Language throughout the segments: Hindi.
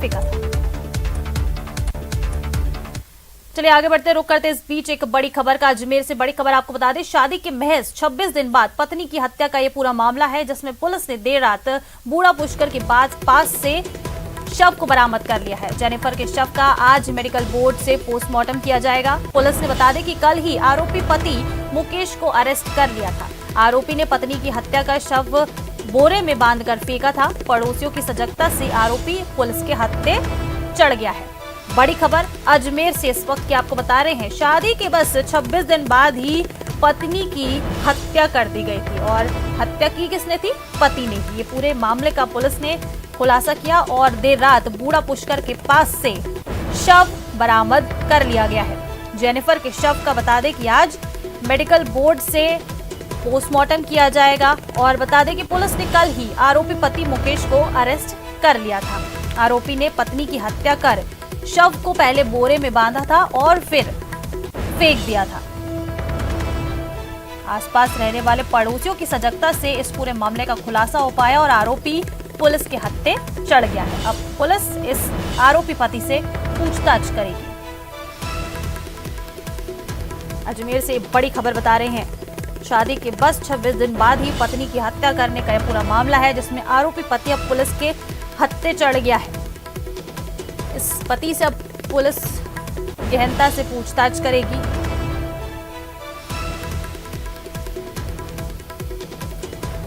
फेंका था। चलिए आगे बढ़ते रुक करते इस बीच एक बड़ी खबर का। अजमेर से बड़ी खबर आपको बता दें, शादी के महज 26 दिन बाद पत्नी की हत्या का ये पूरा मामला है, जिसमें पुलिस ने देर रात बूढ़ा पुष्कर के पास से शव को बरामद कर लिया है। जेनिफर के शव का आज मेडिकल बोर्ड से पोस्टमार्टम किया जाएगा। पुलिस ने बता दें कि कल ही आरोपी पति मुकेश को अरेस्ट कर लिया था। आरोपी ने पत्नी की हत्या का शव बोरे में बांधकर फेंका था। पड़ोसियों की सजगता से आरोपी पुलिस के हत्थे चढ़ गया है। बड़ी खबर अजमेर से इस वक्त की आपको बता रहे हैं, शादी के बस 26 दिन बाद ही पत्नी की हत्या कर दी गई थी। और हत्या की किसने थी? पति ने की। ये पूरे मामले का पुलिस ने खुलासा किया और देर रात बूढ़ा पुष्कर के पास से शव बरामद कर लिया गया है। जेनिफर के शव का बता दें कि आज मेडिकल बोर्ड से पोस्टमार्टम किया जाएगा। और बता दें कि पुलिस ने कल ही आरोपी पति मुकेश को अरेस्ट कर लिया था। आरोपी ने पत्नी की हत्या कर शव को पहले बोरे में बांधा था और फिर फेंक दिया था। आसपास रहने वाले पड़ोसियों की सजगता से इस पूरे मामले का खुलासा हो पाया और आरोपी पुलिस के हत्थे चढ़ गया है। अब पुलिस इस आरोपी पति से पूछताछ करेगी। अजमेर से बड़ी खबर बता रहे हैं, शादी के बस 26 दिन बाद ही पत्नी की हत्या करने का यह पूरा मामला है, जिसमें आरोपी पति अब पुलिस के हत्थे चढ़ गया है। इस पति से अब पुलिस गहनता से पूछताछ करेगी।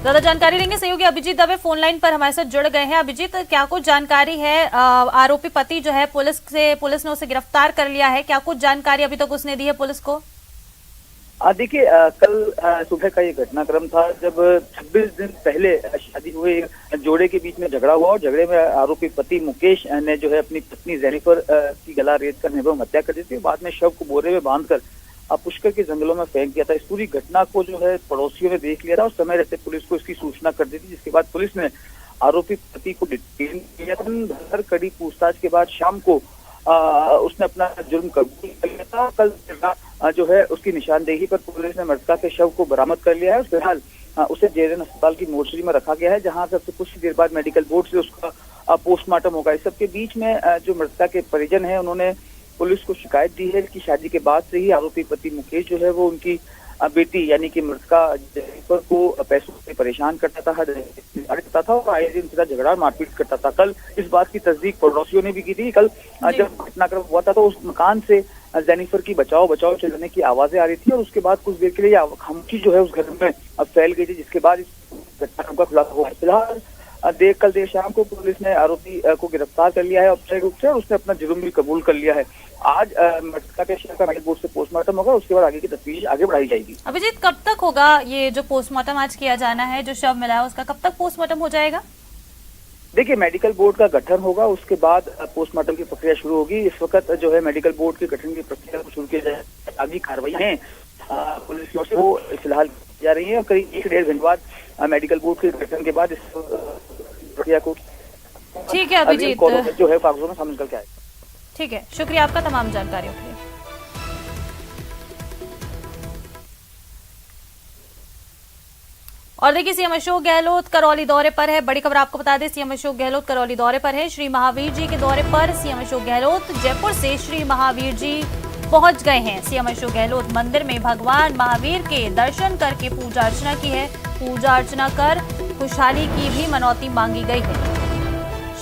ज्यादा जानकारी लेंगे सहयोगी अभिजीत दवे फोन लाइन पर हमारे साथ जुड़ गए हैं। अभिजीत, क्या कुछ जानकारी है? आरोपी पति जो है पुलिस ने उसे गिरफ्तार कर लिया है, क्या कुछ जानकारी अभी तक उसने दी है पुलिस को? देखिए, कल सुबह का ये घटनाक्रम था जब 26 दिन पहले शादी हुए जोड़े के बीच में झगड़ा हुआ और झगड़े में आरोपी पति मुकेश ने जो है अपनी पत्नी जेनिफर की गला रेत कर निर्मम हत्या कर दी थी। बाद में शव को बोरे में बांधकर पुष्कर के जंगलों में फेंक दिया था। इस पूरी घटना को जो है पड़ोसियों ने देख लिया था और समय रहते पुलिस को इसकी सूचना कर दी थी, जिसके बाद पुलिस ने आरोपी पति को डिटेन किया था। कड़ी पूछताछ के बाद शाम को उसने अपना जुर्म कबूल कर लिया था। कल जो है उसकी निशानदेही पर पुलिस ने मृतका के शव को बरामद कर लिया है। फिलहाल उसे जेएनएन अस्पताल की मोर्चरी में रखा गया है, जहां से कुछ देर बाद मेडिकल बोर्ड से उसका पोस्टमार्टम होगा। इस सबके बीच में जो मृतका के परिजन हैं उन्होंने पुलिस को शिकायत दी है कि शादी के बाद से ही आरोपी पति मुकेश जो है वो उनकी बेटी यानी कि मृतका जेनिफर को पैसों से परेशान करता था और आए दिन सीधा झगड़ा मारपीट करता था। कल इस बात की तस्दीक पड़ोसियों ने भी की थी। कल जब घटनाक्रम हुआ था तो उस मकान से जेनिफर की बचाओ चिल्लाने की आवाजें आ रही थी और उसके बाद कुछ देर के लिए खामोशी जो है उस घर में फैल गई थी, जिसके बाद इस घटनाक्रम का खुलासा हुआ। फिलहाल कल देर शाम को पुलिस ने आरोपी को गिरफ्तार कर लिया है औपचारिक रूप से और उसने अपना जुर्म भी कबूल कर लिया है। आज मृतका के शव का मेडिकल बोर्ड से पोस्टमार्टम होगा, उसके बाद आगे की तफ्तीश आगे बढ़ाई जाएगी। अभिजीत, कब तक होगा ये जो पोस्टमार्टम आज किया जाना है, जो शव मिला है उसका कब तक पोस्टमार्टम हो जाएगा? देखिए, मेडिकल बोर्ड का गठन होगा, उसके बाद पोस्टमार्टम की प्रक्रिया शुरू होगी। इस वक्त जो है मेडिकल बोर्ड के गठन की प्रक्रिया को शुरू किया जाए। आगे कार्रवाई पुलिस की ओर से वो फिलहाल जा रही है। करीब 1-1.5 घंटे बाद मेडिकल बोर्ड के गठन के बाद इस प्रक्रिया को ठीक है अभिजीत जो है कागजों में शामिल करके आए। ठीक है, शुक्रिया आपका तमाम जानकारियों के लिए। और देखिए, सीएम अशोक गहलोत करौली दौरे पर है। बड़ी खबर आपको बता दें, सीएम अशोक गहलोत करौली दौरे पर है। श्री महावीर जी के दौरे पर सीएम अशोक गहलोत जयपुर से श्री महावीर जी पहुंच गए हैं। सीएम अशोक गहलोत मंदिर में भगवान महावीर के दर्शन करके पूजा अर्चना की है। पूजा अर्चना कर खुशहाली की भी मनौती मांगी गई है।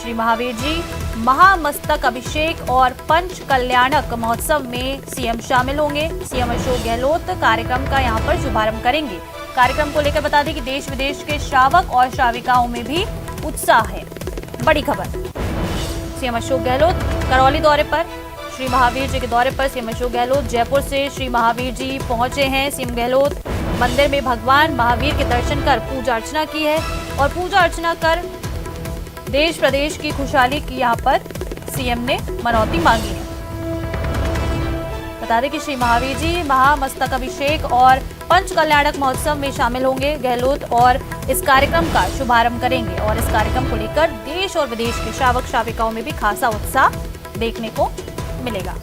श्री महावीर जी महामस्तक अभिषेक और पंच कल्याणक महोत्सव में सीएम शामिल होंगे। सीएम अशोक गहलोत कार्यक्रम का यहां पर शुभारंभ करेंगे। कार्यक्रम को लेकर बता दें कि देश विदेश के श्रावक और श्राविकाओं में भी उत्साह है। बड़ी खबर, सीएम अशोक गहलोत करौली दौरे पर, श्री महावीर जी के दौरे पर सीएम अशोक गहलोत जयपुर से श्री महावीर जी पहुंचे हैं। सीएम गहलोत मंदिर में भगवान महावीर के दर्शन कर पूजा अर्चना की है और पूजा अर्चना कर देश प्रदेश की खुशहाली की यहां पर सीएम ने मनौती मांगी है। बता दें कि श्री महावीर जी महामस्तक अभिषेक और पंच कल्याणक महोत्सव में शामिल होंगे गहलोत और इस कार्यक्रम का शुभारंभ करेंगे। और इस कार्यक्रम को लेकर देश और विदेश के श्रावक श्राविकाओं में भी खासा उत्साह देखने को मिलेगा।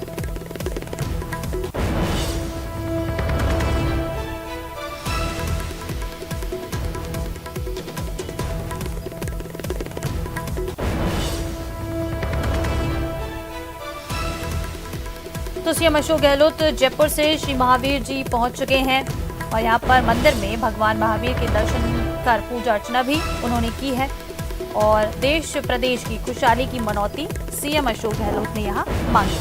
तो सीएम अशोक गहलोत जयपुर से श्री महावीर जी पहुंच चुके हैं और यहां पर मंदिर में भगवान महावीर के दर्शन कर पूजा अर्चना भी उन्होंने की है और देश प्रदेश की खुशहाली की मनौती सीएम अशोक गहलोत ने यहां मांगी।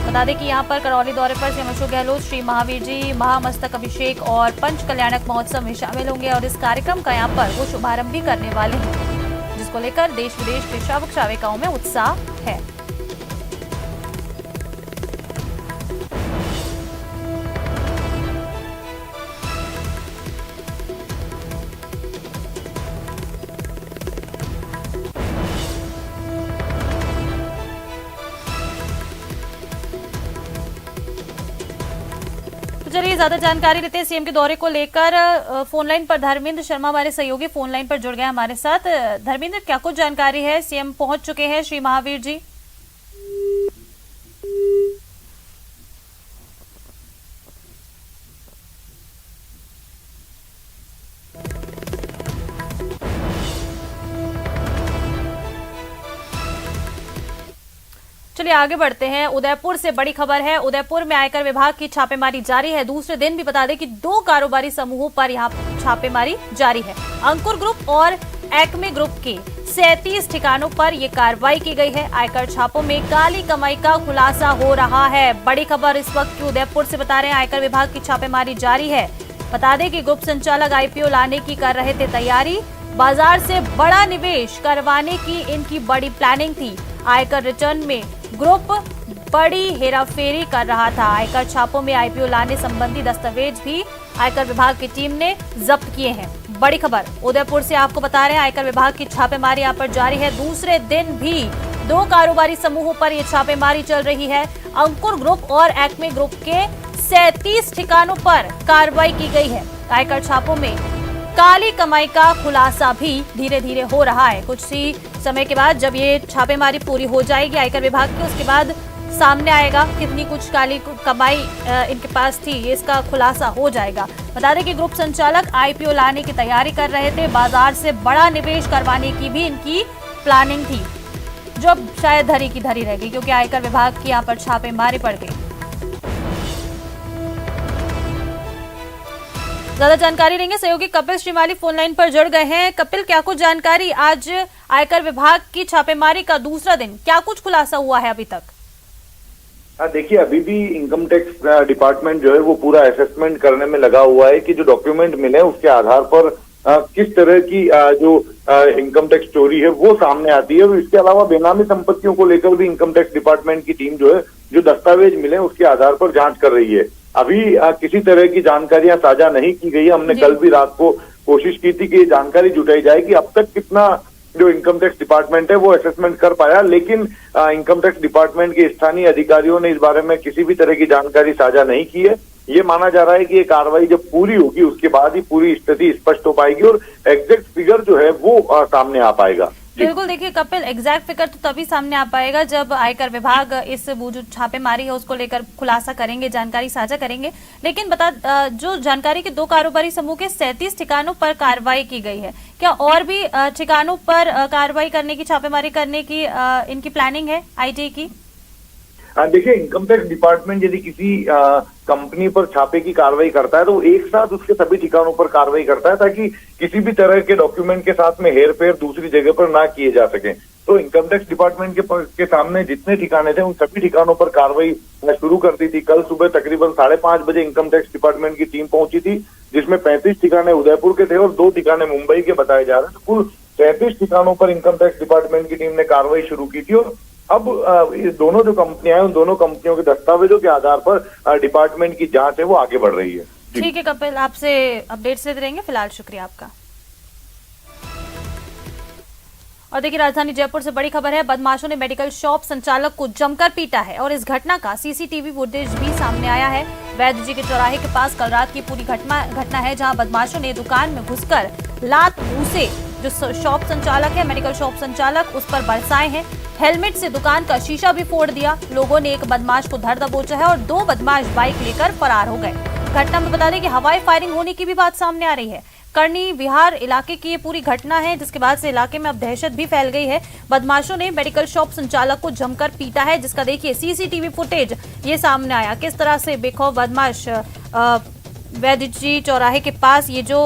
बता दें कि यहां पर करौली दौरे पर सीएम अशोक गहलोत श्री महावीर जी महामस्तक अभिषेक और पंच कल्याणक महोत्सव में शामिल होंगे और इस कार्यक्रम का यहां पर वो शुभारंभ भी करने वाले हैं, जिसको लेकर देश विदेश के श्रावक श्राविकाओं में उत्साह है। चलिए ज्यादा जानकारी लेते हैं सीएम के दौरे को लेकर। फोन लाइन पर धर्मेंद्र शर्मा हमारे सहयोगी फोन लाइन पर जुड़ गए हमारे साथ। धर्मेंद्र, क्या कुछ जानकारी है? सीएम पहुंच चुके हैं श्री महावीर जी। चलिए आगे बढ़ते हैं। उदयपुर से बड़ी खबर है। उदयपुर में आयकर विभाग की छापेमारी जारी है। दूसरे दिन भी बता दें कि 2 कारोबारी समूहों पर यहां छापेमारी जारी है। अंकुर ग्रुप और एक्मे ग्रुप के 37 ठिकानों पर यह कार्रवाई की गई है। आयकर छापों में काली कमाई का खुलासा हो रहा है। बड़ी खबर इस वक्त की उदयपुर से बता रहे हैं। आयकर विभाग की छापेमारी जारी है। बता दें कि ग्रुप संचालक आईपीओ लाने की कर रहे थे तैयारी। बाजार से बड़ा निवेश करवाने की इनकी बड़ी प्लानिंग थी। आयकर रिटर्न में ग्रुप बड़ी हेराफेरी कर रहा था। आयकर छापों में आईपीओ लाने संबंधी दस्तावेज भी आयकर विभाग की टीम ने जब्त किए हैं। बड़ी खबर उदयपुर से आपको बता रहे हैं। आयकर विभाग की छापेमारी यहाँ पर जारी है। दूसरे दिन भी 2 कारोबारी समूहों पर यह छापेमारी चल रही है। अंकुर ग्रुप और एक्मे ग्रुप के 37 ठिकानों पर कार्रवाई की गई है। आयकर छापों में काली कमाई का खुलासा भी धीरे धीरे हो रहा है। कुछ ही समय के बाद जब ये छापेमारी पूरी हो जाएगी आयकर विभाग की, उसके बाद सामने आएगा कितनी कुछ काली कमाई इनके पास थी, ये इसका खुलासा हो जाएगा। बता दें कि ग्रुप संचालक आईपीओ लाने की तैयारी कर रहे थे। बाजार से बड़ा निवेश करवाने की भी इनकी प्लानिंग थी, जो अब शायद धरी की धरी रह गई क्योंकि आयकर विभाग की यहाँ पर छापेमारी पड़ गई। ज्यादा जानकारी लेंगे। सहयोगी कपिल श्रीमाली फोन लाइन पर जुड़ गए हैं। कपिल, क्या कुछ जानकारी? आज आयकर विभाग की छापेमारी का दूसरा दिन, क्या कुछ खुलासा हुआ है अभी तक? देखिए, अभी भी इनकम टैक्स डिपार्टमेंट जो है वो पूरा असेसमेंट करने में लगा हुआ है कि जो डॉक्यूमेंट मिले उसके आधार पर किस तरह की जो इनकम टैक्स चोरी है वो सामने आती है। और इसके अलावा बेनामी संपत्तियों को लेकर भी इनकम टैक्स डिपार्टमेंट की टीम जो है जो दस्तावेज मिले उसके आधार पर जांच कर रही है। अभी किसी तरह की जानकारियां साझा नहीं की गई है। हमने कल भी रात को कोशिश की थी कि ये जानकारी जुटाई जाए कि अब तक कितना जो इनकम टैक्स डिपार्टमेंट है वो असेसमेंट कर पाया, लेकिन इनकम टैक्स डिपार्टमेंट के स्थानीय अधिकारियों ने इस बारे में किसी भी तरह की जानकारी साझा नहीं की है। ये माना जा रहा है कि ये कार्रवाई जब पूरी होगी उसके बाद ही पूरी स्थिति स्पष्ट हो पाएगी और एग्जैक्ट फिगर जो है वो सामने आ पाएगा। बिल्कुल, देखिए कपिल, एग्जैक्ट फिगर तो तभी सामने आ पाएगा जब आयकर विभाग इस वो जो छापेमारी है उसको लेकर खुलासा करेंगे, जानकारी साझा करेंगे। लेकिन जो जानकारी के 2 कारोबारी समूह के 37 ठिकानों पर कार्रवाई की गई है, क्या और भी ठिकानों पर कार्रवाई करने की, छापेमारी करने की इनकी प्लानिंग है आईटी की? देखिए, इनकम टैक्स डिपार्टमेंट यदि किसी कंपनी पर छापे की कार्रवाई करता है तो एक साथ उसके सभी ठिकानों पर कार्रवाई करता है ताकि किसी भी तरह के डॉक्यूमेंट के साथ में हेर फेर दूसरी जगह पर ना किए जा सके। तो इनकम टैक्स डिपार्टमेंट के सामने जितने ठिकाने थे उन सभी ठिकानों पर कार्रवाई शुरू कर दी थी। कल सुबह तकरीबन 5:30 बजे इनकम टैक्स डिपार्टमेंट की टीम पहुंची थी, जिसमें 35 ठिकाने उदयपुर के थे और 2 ठिकाने मुंबई के बताए जा रहे थे। कुल 33 ठिकानों पर इनकम टैक्स डिपार्टमेंट की टीम ने कार्रवाई शुरू की थी और अब ये दोनों जो कंपनियां हैं उन दोनों कंपनियों के दस्तावेजों के आधार पर डिपार्टमेंट की जांच है वो आगे बढ़ रही है। ठीक है कपिल, आपसे अपडेट्स लेते रहेंगे। फिलहाल शुक्रिया आपका। और देखिए, राजधानी जयपुर से बड़ी खबर है। बदमाशों ने मेडिकल शॉप संचालक को जमकर पीटा है और इस घटना का सीसीटीवी फुटेज भी सामने आया है। वैद्य जी के चौराहे के पास कल रात की पूरी घटना है, जहां बदमाशों ने दुकान में घुसकर लात घूसे जो शॉप संचालक है, मेडिकल शॉप संचालक, उस पर बरसाए हैं। हेलमेट से दुकान का शीशा भी फोड़ दिया। लोगों ने एक बदमाश को धर दबोचा है और 2 बदमाश बाइक लेकर फरार हो गए। घटना में बता दें कि हवाई फायरिंग होने की भी बात सामने आ रही है। करनी विहार इलाके की ये पूरी घटना है, जिसके बाद से इलाके में अब दहशत भी फैल गई है। बदमाशों ने मेडिकल शॉप संचालक को जमकर पीटा है, जिसका देखिए सीसीटीवी फुटेज ये सामने आया। किस तरह से बेखौफ बदमाश वैद्य जी चौराहे के पास ये जो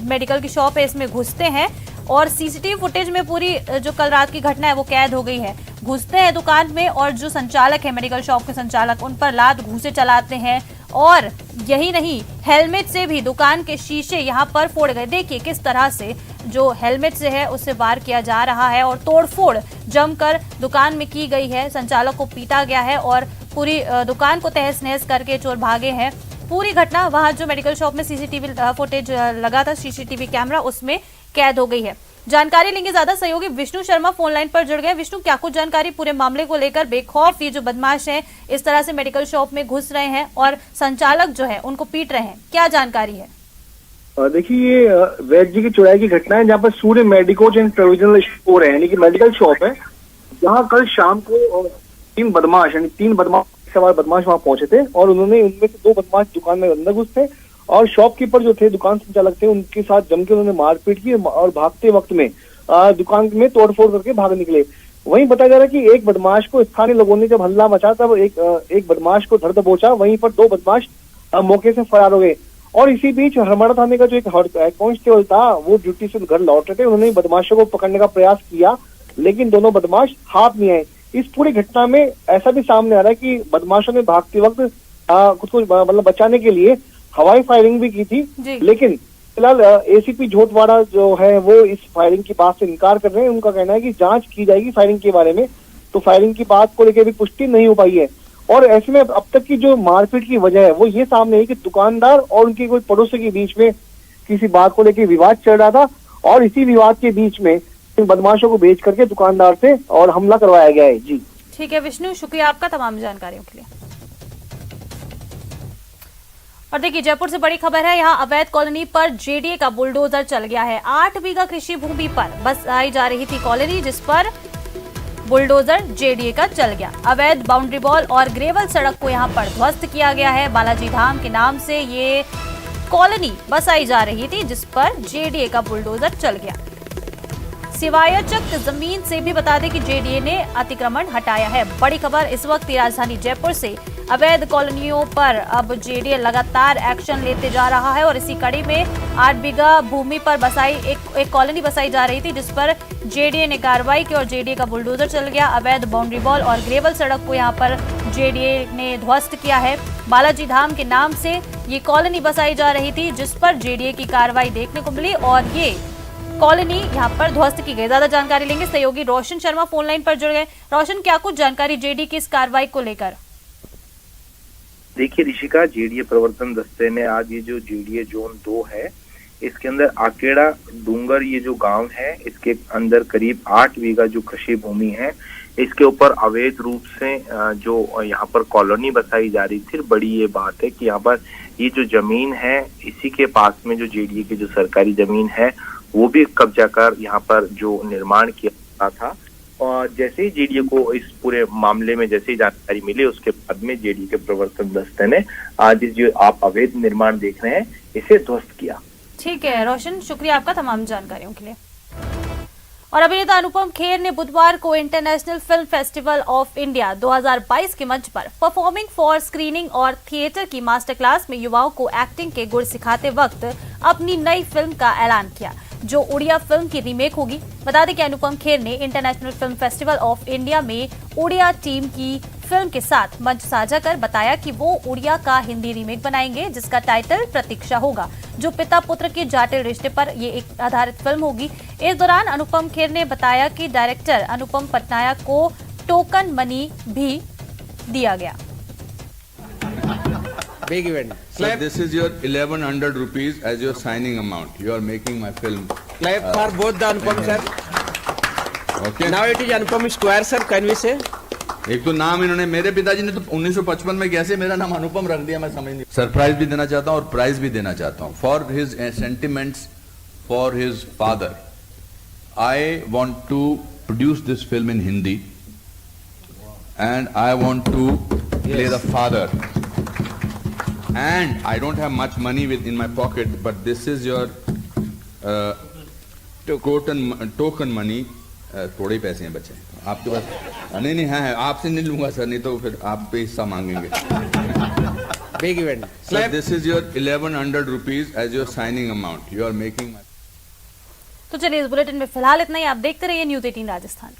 मेडिकल की शॉप है इसमें घुसते हैं और सीसीटीवी फुटेज में पूरी जो कल रात की घटना है वो कैद हो गई है। घुसते हैं दुकान में और जो संचालक है मेडिकल शॉप के संचालक उन पर लात घूंसे चलाते हैं और यही नहीं हेलमेट से भी दुकान के शीशे यहां पर फोड़ गए। देखिए किस तरह से जो हेलमेट से है उससे वार किया जा रहा है और तोड़फोड़ जमकर दुकान में की गई है। संचालक को पीटा गया है और पूरी दुकान को तहस नहस करके चोर भागे हैं। पूरी घटना वहां जो मेडिकल शॉप में सीसीटीवी फुटेज लगा था, सीसीटीवी कैमरा, उसमें कैद हो गई है। जानकारी लेंगे ज्यादा, सहयोगी विष्णु शर्मा फोन लाइन पर जुड़ गए। विष्णु, क्या कुछ जानकारी पूरे मामले को लेकर? बेखौफ ये जो बदमाश हैं इस तरह से मेडिकल शॉप में घुस रहे हैं और संचालक जो है उनको पीट रहे हैं, क्या जानकारी है? देखिए ये वैद्य जी की चौराहे की घटना है जहाँ पर सूर्य मेडिकोज एंड प्रोविजनल स्टोर है यानी कि मेडिकल शॉप है, जहाँ कल शाम को तीन बदमाश सवार बदमाश वहाँ पहुंचे थे और उनमें से दो बदमाश दुकान में अंदर घुस थे और शॉपकीपर जो थे, दुकान संचालक थे, उनके साथ जम के उन्होंने मारपीट की और भागते वक्त में दुकान में तोड़फोड़ करके भाग निकले। वहीं बताया जा रहा है कि एक बदमाश को स्थानीय लोगों ने जब हल्ला मचा तब एक बदमाश को धर दबोचा, वहीं पर दो बदमाश मौके से फरार हो गए। और इसी बीच हरमाड़ा थाने का जो एक कांस्टेबल था वो ड्यूटी से घर लौट रहे थे, उन्होंने बदमाशों को पकड़ने का प्रयास किया लेकिन दोनों बदमाश हाथ नहीं आए। इस पूरी घटना में ऐसा भी सामने आ रहा है कि बदमाशों ने भागते वक्त खुद को मतलब बचाने के लिए हवाई फायरिंग भी की थी, लेकिन फिलहाल एसीपी झोटवाड़ा जो है वो इस फायरिंग की बात से इनकार कर रहे हैं। उनका कहना है कि जांच की जाएगी फायरिंग के बारे में, तो फायरिंग की बात को लेकर भी पुष्टि नहीं हो पाई है। और ऐसे में अब तक की जो मारपीट की वजह है वो ये सामने है कि दुकानदार और उनके कोई पड़ोसी के बीच में किसी बात को लेकर विवाद चल रहा था और इसी विवाद के बीच में इन बदमाशों को बेच करके दुकानदार से और हमला करवाया गया है। जी ठीक है विष्णु, शुक्रिया आपका तमाम जानकारियों के लिए। और देखिए जयपुर से बड़ी खबर है, यहाँ अवैध कॉलोनी पर जेडीए का बुलडोजर चल गया है। 8 बीघा कृषि भूमि पर बसाई जा रही थी कॉलोनी, जिस पर बुलडोजर जेडीए का चल गया। अवैध बाउंड्री वॉल और ग्रेवल सड़क को यहाँ पर ध्वस्त किया गया है। बालाजी धाम के नाम से ये कॉलोनी बसाई जा रही थी, जिस पर जेडीए का बुलडोजर चल गया। सिवायचक जमीन से भी बता दें कि जेडीए ने अतिक्रमण हटाया है। बड़ी खबर इस वक्त राजधानी जयपुर से, अवैध कॉलोनियों पर अब जेडीए लगातार एक्शन लेते जा रहा है और इसी कड़ी में 8 बीघा भूमि पर बसाई एक कॉलोनी बसाई जा रही थी, जिस पर जेडीए ने कार्रवाई की और जेडीए का बुलडोजर चल गया। अवैध बाउंड्री वॉल और ग्रेवल सड़क को यहाँ पर जेडीए ने ध्वस्त किया है। बालाजी धाम के नाम से ये कॉलोनी बसाई जा रही थी, जिस पर जेडीए की कार्रवाई देखने को मिली और ये कॉलोनी यहाँ पर ध्वस्त की गई। ज्यादा जानकारी लेंगे, सहयोगी रोशन शर्मा फोन लाइन पर जुड़ गए। रोशन, क्या कुछ जानकारी जेडीए की इस कार्रवाई को लेकर? देखिए ऋषिका, जेडीए प्रवर्तन दस्ते ने आज ये जो जेडीए जोन 2 है इसके अंदर आकेड़ा डूंगर ये जो गांव है इसके अंदर करीब 8 बीघा जो कृषि भूमि है इसके ऊपर अवैध रूप से जो यहाँ पर कॉलोनी बसाई जा रही थी। बड़ी ये बात है कि यहाँ पर ये जो जमीन है इसी के पास में जो जेडीए की जो सरकारी जमीन है वो भी कब्जा कर यहाँ पर जो निर्माण किया था। और जैसे ही जेडीए को इस पूरे मामले में जैसे ही जानकारी मिली उसके बाद में जेडीए के प्रवर्तन दस्ते ने आज जो आप अवैध निर्माण देख रहे हैं इसे ध्वस्त किया। ठीक है रोशन, शुक्रिया आपका तमाम जानकारियों के लिए। और अभिनेता अनुपम खेर ने बुधवार को international film festival of India 2022 के मंच पर परफॉर्मिंग फॉर स्क्रीनिंग और थिएटर की मास्टर क्लास में युवाओं को एक्टिंग के गुर सिखाते वक्त अपनी नई फिल्म का ऐलान किया, जो उड़िया फिल्म की रीमेक होगी। बता दें कि अनुपम खेर ने international film festival of India में उड़िया टीम की फिल्म के साथ मंच साझा कर बताया कि वो उड़िया का हिंदी रीमेक बनाएंगे, जिसका टाइटल प्रतीक्षा होगा, जो पिता पुत्र के जाटिल रिश्ते पर ये एक आधारित फिल्म होगी। इस दौरान अनुपम खेर ने बताया कि डायरेक्टर अनुपम पटनायक को टोकन मनी भी दिया गया। Big event. Sir, this is your 1100 rupees as your signing amount. You are making my film. Clap for both the Anupam sir. Okay. Now it is Anupam Square sir. Can we say? एक तो नाम इन्होंने, मेरे पिताजी ने तो 1955 में कैसे मेरा नाम अनुपम रख दिया मैं समझ नहीं। सरप्राइज भी देना चाहता हूँ और प्राइज भी देना चाहता हूँ for his sentiments for his father. I want to produce this film in Hindi and I want to play the father And I don't have much money in my pocket, but this is your token money. थोड़े ही पैसे हैं बचे आपके पास? नहीं है, आपसे नहीं लूंगा सर, नहीं तो फिर आप पे हिस्सा मांगेंगे. Big event. So this is your 1100 rupees as your signing amount. You are making. तो चलिए इस बुलेटिन में फिलहाल इतना ही. आप देखते रहिए न्यूज़ 18 राजस्थान.